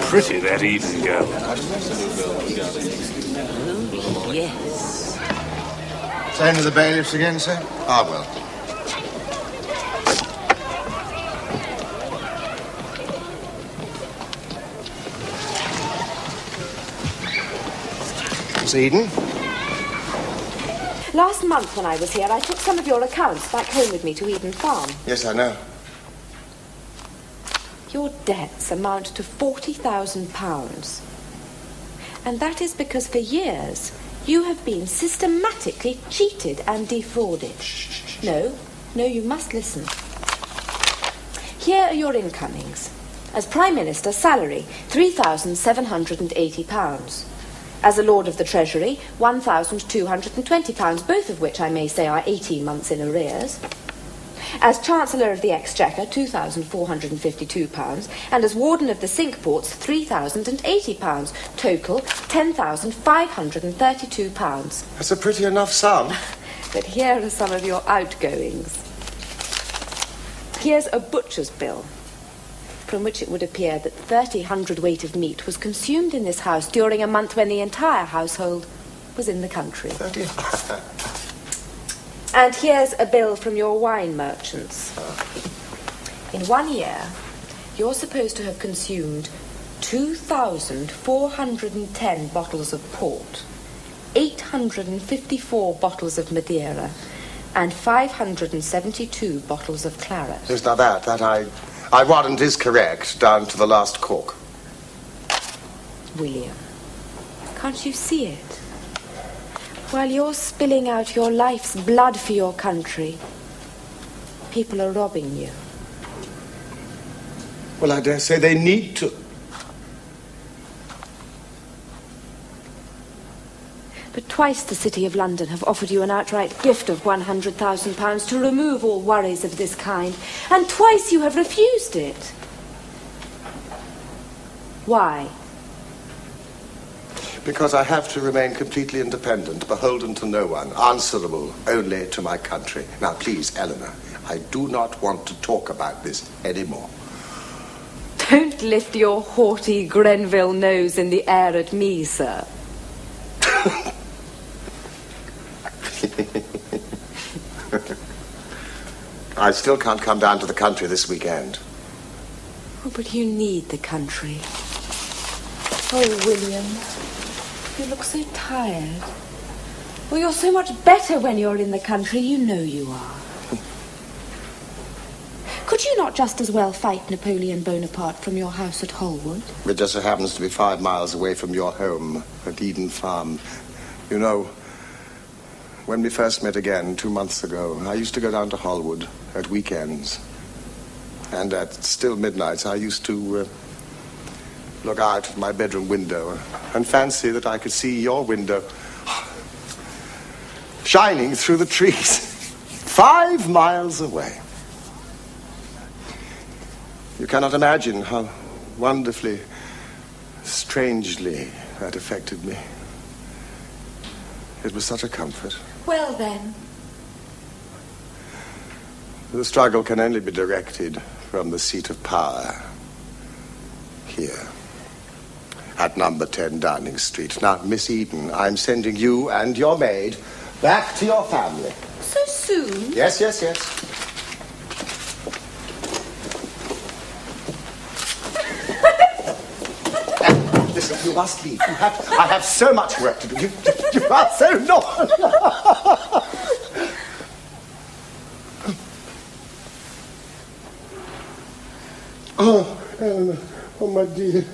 Pretty, that Eden girl. Oh, yes. Same to the bailiffs again, sir? Ah, well. Miss Eden? Last month when I was here, I took some of your accounts back home with me to Eden Farm. Yes, I know. Your debts amount to £40,000. And that is because for years you have been systematically cheated and defrauded. No, you must listen. Here are your incomings. As Prime Minister, salary, £3,780. As a Lord of the Treasury, £1,220, both of which I may say are 18 months in arrears. As Chancellor of the Exchequer, £2,452, and as Warden of the Cinque Ports, £3,080. Total, £10,532. That's a pretty enough sum. But here are some of your outgoings. Here's a butcher's bill, from which it would appear that 30 hundredweight of meat was consumed in this house during a month when the entire household was in the country. 30. And here's a bill from your wine merchants. In 1 year, you're supposed to have consumed 2,410 bottles of port, 854 bottles of Madeira, and 572 bottles of claret. Yes, now that I warrant is correct, down to the last cork. William, can't you see it? While you're spilling out your life's blood for your country, people are robbing you. Well, I dare say they need to. But twice the City of London have offered you an outright gift of £100,000 to remove all worries of this kind, and twice you have refused it. Why? Because I have to remain completely independent, beholden to no one, answerable only to my country. Now, please, Eleanor, I do not want to talk about this anymore. Don't lift your haughty Grenville nose in the air at me, sir. I still can't come down to the country this weekend. Oh, but you need the country. Oh, William, you look so tired. Well, you're so much better when you're in the country, you know you are. Could you not just as well fight Napoleon Bonaparte from your house at Holwood? It just so happens to be 5 miles away from your home at Eden Farm. You know, when we first met again 2 months ago, I used to go down to Holwood at weekends. And at still midnights, I used to look out of my bedroom window and fancy that I could see your window shining through the trees 5 miles away. You cannot imagine how wonderfully, strangely that affected me. It was such a comfort. Well, then. The struggle can only be directed from the seat of power. Here. At number 10 Downing Street. Now, Miss Eden, I'm sending you and your maid back to your family. So soon? Yes. Listen, you must leave. I have so much work to do. You are so naughty. Oh, Eleanor. Oh, my dear.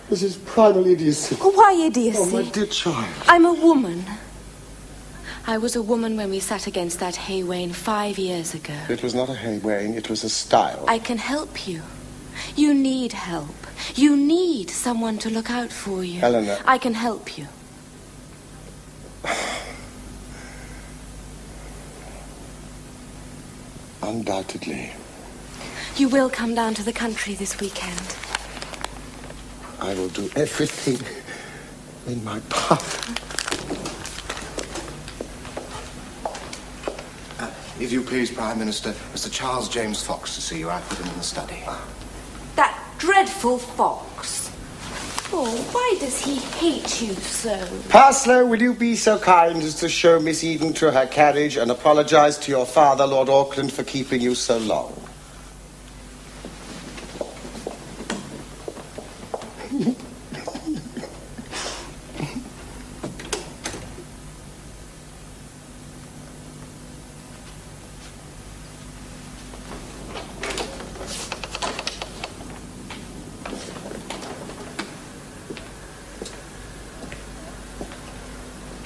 This is primal idiocy. Why idiocy? Oh, my dear child. I'm a woman. I was a woman when we sat against that hay wain 5 years ago. It was not a hay wain, it was a stile. I can help you. You need help. You need someone to look out for you. Eleanor. I can help you. Undoubtedly. You will come down to the country this weekend. I will do everything in my power. If you please, Prime Minister, Mr. Charles James Fox to see you. I put him in the study. That dreadful Fox. Oh, why does he hate you so? Parslow, will you be so kind as to show Miss Eden to her carriage and apologize to your father, Lord Auckland, for keeping you so long?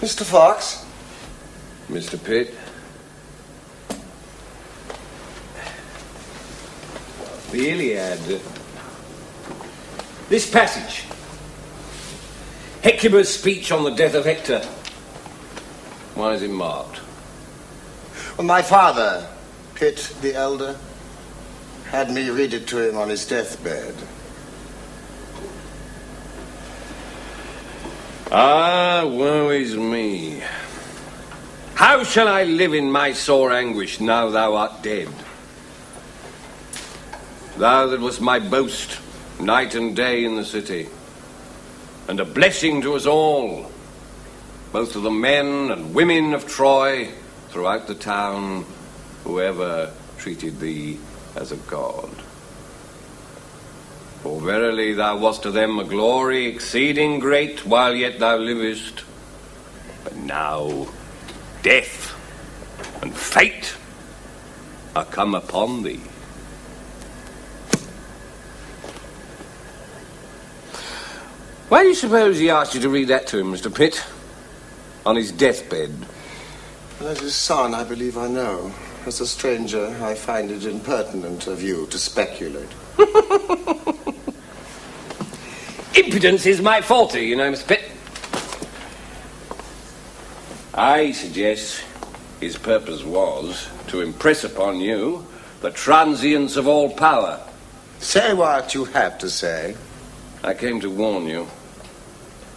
Mr. Fox? Mr. Pitt? The Iliad. This passage. Hecuba's speech on the death of Hector. Why is it marked? Well, my father, Pitt the Elder, had me read it to him on his deathbed. Ah, woe is me. How shall I live in my sore anguish now thou art dead? Thou that wast my boast night and day in the city, and a blessing to us all, both to the men and women of Troy throughout the town, whoever treated thee as a god. For verily thou wast to them a glory exceeding great while yet thou livest. But now death and fate are come upon thee. Why do you suppose he asked you to read that to him, Mr. Pitt? On his deathbed? Well, as his son, I believe I know. As a stranger, I find it impertinent of you to speculate. Impudence is my forte, you know, Mr. Pitt. I suggest his purpose was to impress upon you the transience of all power. Say what you have to say. I came to warn you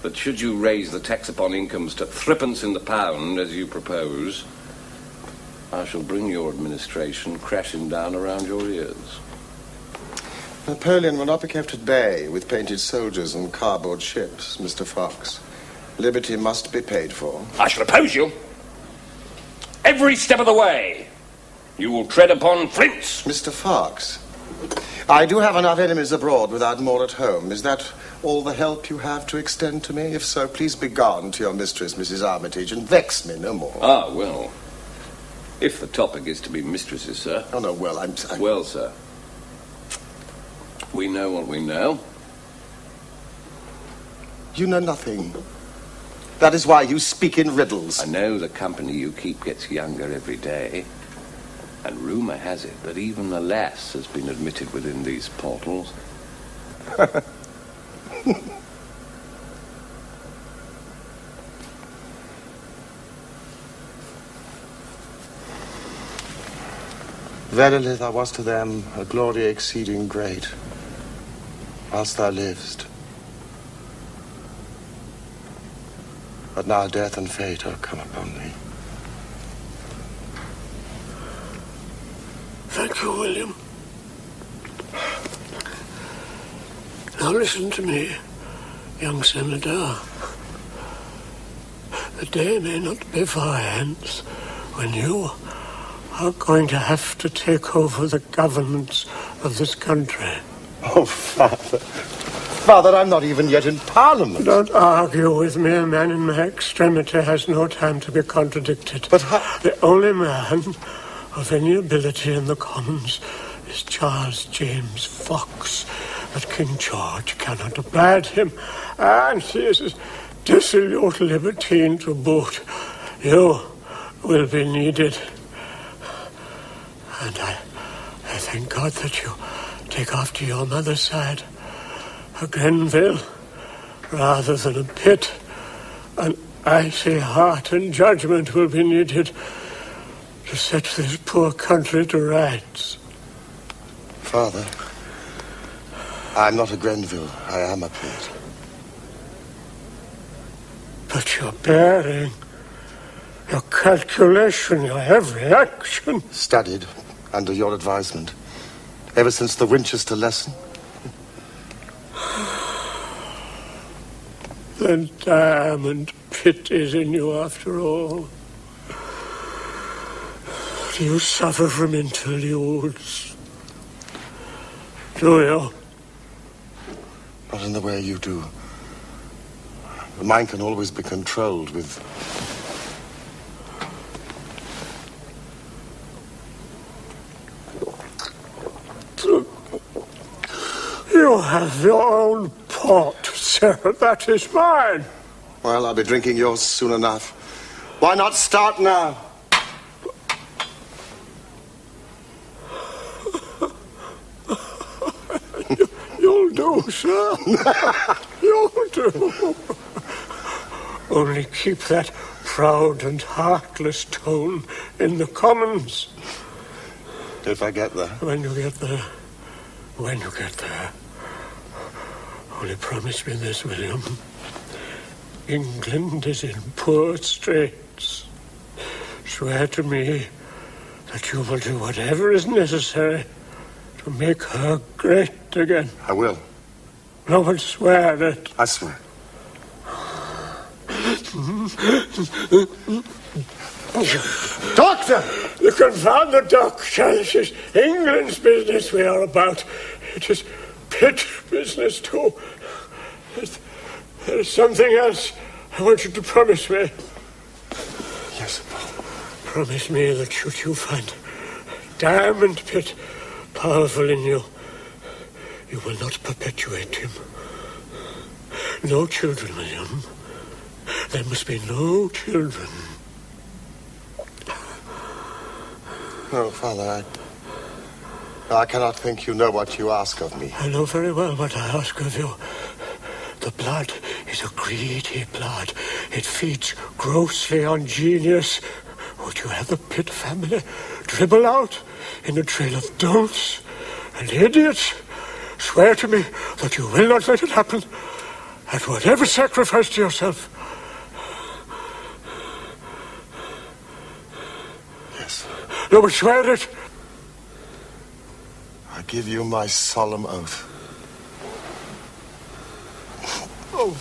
that should you raise the tax upon incomes to threepence in the pound, as you propose, I shall bring your administration crashing down around your ears. Napoleon will not be kept at bay with painted soldiers and cardboard ships, Mr. Fox. Liberty must be paid for. I shall oppose you. Every step of the way. You will tread upon flints. Mr. Fox, I do have enough enemies abroad without more at home. Is that all the help you have to extend to me? If so, please be gone to your mistress, Mrs. Armitage, and vex me no more. Ah, well, if the topic is to be mistresses, sir. Oh, no, well, I'm... Well, sir, we know what we know. You know nothing. That is why you speak in riddles. I know the company you keep gets younger every day. And rumour has it that even the lass has been admitted within these portals. Verily thou wast to them a glory exceeding great, whilst thou livest. But now death and fate are come upon thee. Thank you, William. Now listen to me, young Senator. The day may not be far hence when you are going to have to take over the government of this country. Oh, Father. Father, I'm not even yet in Parliament. Don't argue with me. A man in my extremity has no time to be contradicted. But how... The only man of any ability in the Commons is Charles James Fox. But King George cannot abide him, and he is a dissolute libertine to boot. You will be needed. And I thank God that you take after your mother's side. A Grenville, rather than a Pitt. An icy heart and judgment will be needed to set this poor country to rights. Father, I'm not a Grenville. I am a Pitt. But your bearing, Your calculation, your every action. Studied under your advisement. Ever since the Winchester lesson. The diamond pit is in you after all. Do you suffer from interludes? Do you? Not in the way you do. The mind can always be controlled with... You have your own pot, sir. That is mine. Well, I'll be drinking yours soon enough. Why not start now? You'll do, sir. You'll do. Only keep that proud and heartless tone in the Commons. If I get there. When you get there. When you get there. Only promise me this, William. England is in poor straits. Swear to me that you will do whatever is necessary to make her great again. I will. No, but swear it. I swear. Doctor! You confound the doctor. This is England's business we are about. It is pit business, too. There is something else I want you to promise me. Yes. Promise me that should you find Diamond Pit powerful in you, you will not perpetuate him. No children, William. There must be no children. No, Father, I cannot think you know what you ask of me. I know very well what I ask of you. The blood is a greedy blood. It feeds grossly on genius. Would you have the Pitt family dribble out in a trail of dolts and idiots? Swear to me that you will not let it happen, at whatever sacrifice to yourself. Yes. No, but swear it. I give you my solemn oath. Oh.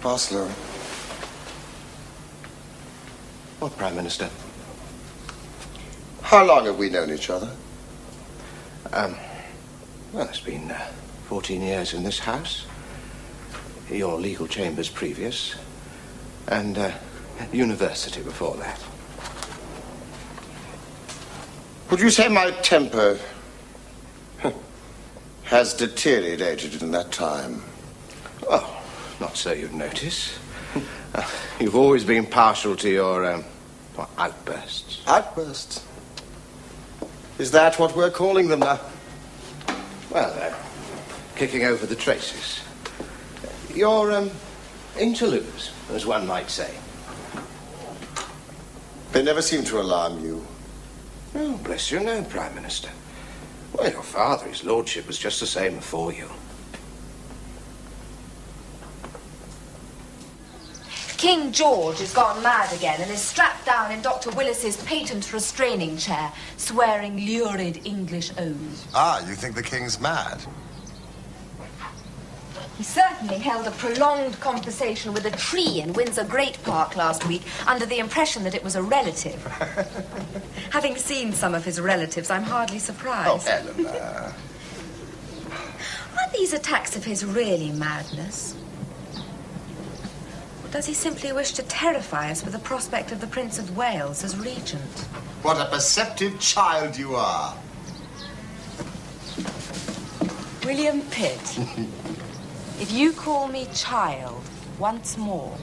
Oslo. What, Prime Minister? How long have we known each other? Well, it's been 14 years in this house. Your legal chambers previous. And university before that. Would you say my temper has deteriorated in that time? Well, not so you'd notice. You've always been partial to your outbursts. Outbursts? Is that what we're calling them now? Well, kicking over the traces. Your interludes, as one might say. They never seem to alarm you. Oh, bless you, no, Prime Minister. Well, your father, his lordship, was just the same before you. King George has gone mad again and is strapped down in Dr. Willis's patent restraining chair, swearing lurid English oaths. Ah, you think the king's mad? He certainly held a prolonged conversation with a tree in Windsor Great Park last week under the impression that it was a relative. Having seen some of his relatives, I'm hardly surprised. Oh, Eleanor. Are these attacks of his really madness? Or does he simply wish to terrify us with the prospect of the Prince of Wales as regent? What a perceptive child you are. William Pitt. If you call me child once more,